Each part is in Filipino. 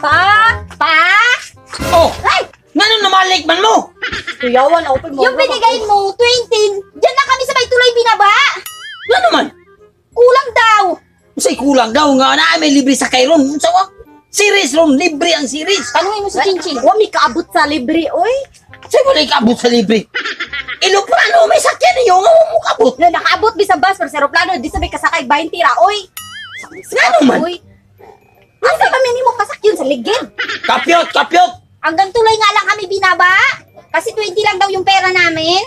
Pa? Oh! Ay! Ngano namalik man mo? Kuyawan, open mo. Yung binigay mo, 20. Diyan na kami sa may tulay binaba. Ngano man? Kulang daw. Say kulang daw nga na may libre sa kayron. Sawa? Series ron, libre ang series. Tanungin mo si Chinchin. Wa, may kaabot sa libre, oy. Say mo na ikabot sa libre. Iloplano, may sakyan niyo nga mo kabot. Na nakaabot bi sa bus pero sa aeroplano di sabay kasakay 20 ra, oy. Ngano man? Oy. Asa kami nimo pasakyon sa ligid? Kapyot, kapyot. Hanggang tulay nga lang kami binaba. Kasi 20 lang daw yung pera namin.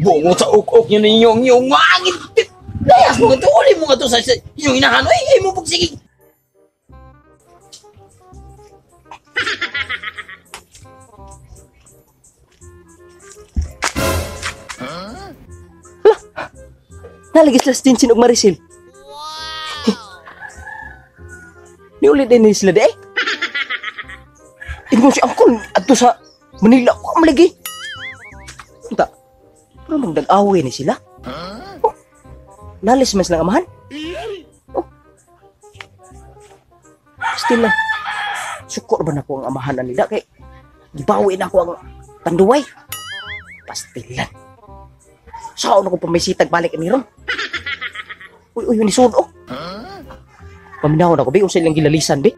Bungo sa uk-uk yun yung angin. Layas mo nga to, uli mo nga to sa inyong inahan. Ay, mo pagsigig. Nalagis las Chinchin og Maricel. Ni ulit din ni sila de. Ingon si Angkol adto sa Manila ko malagi. Unta. Pero magdag-away ni sila. Oh. Nalis mas lang amahan. Oh. Still lang. Syukur ba na ko ang amahan na nila kay gibawi na ko ang tanduway. Pastilan. Saan ako pamisitag balik ni ron? Uy, ni Sud, oh. Paminaw na ko, be. Kung silang gilalisan, be.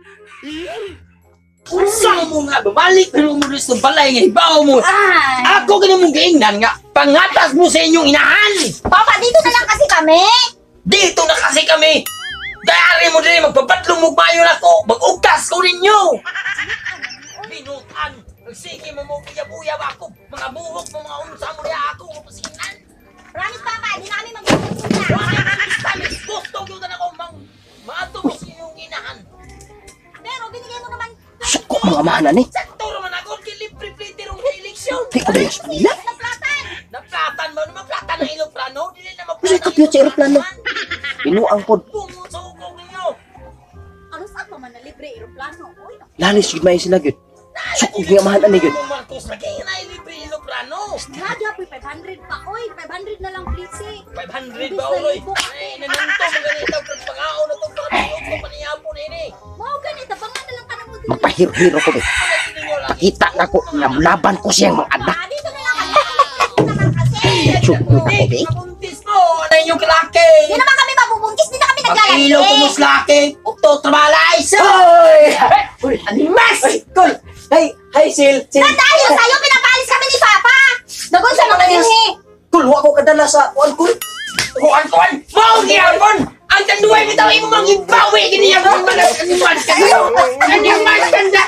Saan mo nga, babalik na mo rin sa balay nga ibaw mo. Ay. Ako ganun mong gaingnan nga, pangatas mo sa inyong inahan. Papa, dito na lang kasi kami. Dito na kasi kami. Dayari mo din, magpapatlong mo bayo na ko. Mag-ugtas ko ninyo. Binutan. Sige mo mo, buya-buya ba ako. Mga buhok mo, mga unsa mo rin ako. Mapasinan. Promise, Papa, di na kami magpupunta. Promise, gusto ko na ako maato mo sa inyong inahan. Pero binigay mo naman. Suko mga amahan na ni. Sakto naman ako, kilipre-plite rin sa eleksyon. Di ko na yung Manila. Naplatan. Naplatan mo naman, platan ng iloplano. Dili na Kasi maplatan. kapyot sa aeroplano. Inuang pod. Bumusukog ninyo. Ano saan pa man na libre aeroplano? Uy, Lalis yun may sila yun. Suko yung amahan na ni yun. Marcos, lagi na ilibre iloplano. nada po 500 pa. Uy, 500 na lang please eh. 500 ba, Oloy? Ay, nanunto, maganito, pagpangao na itong pagpangao ko paniyapon ini. Mau ganito, bangan na lang ka na mo din. Magpahiro-hiro ko, be. Kita na ko, laban ko siyang mga anak. Dito na lang kami. Naman kasi. Suko na ko, be. Mabuntis mo, ano yung kalaki? Di naman kami mabubungkis, di na kami naglalaki. Pag-ilo ko mo sa laki, ukto, trabalay, sa! Hoy! Uy, animas! Kol! Hi, Sil! Dahil sa'yo, pinapalis kami ni Papa. Nagun sa mga nihi. Kol, huwag ko kadala sa kuan, Kol. Kuan-kuan, mau giyapon! Ang tanduay bitaw imo mang ibawi, ganyan mo mga animal ka. Ganyan man, ganda!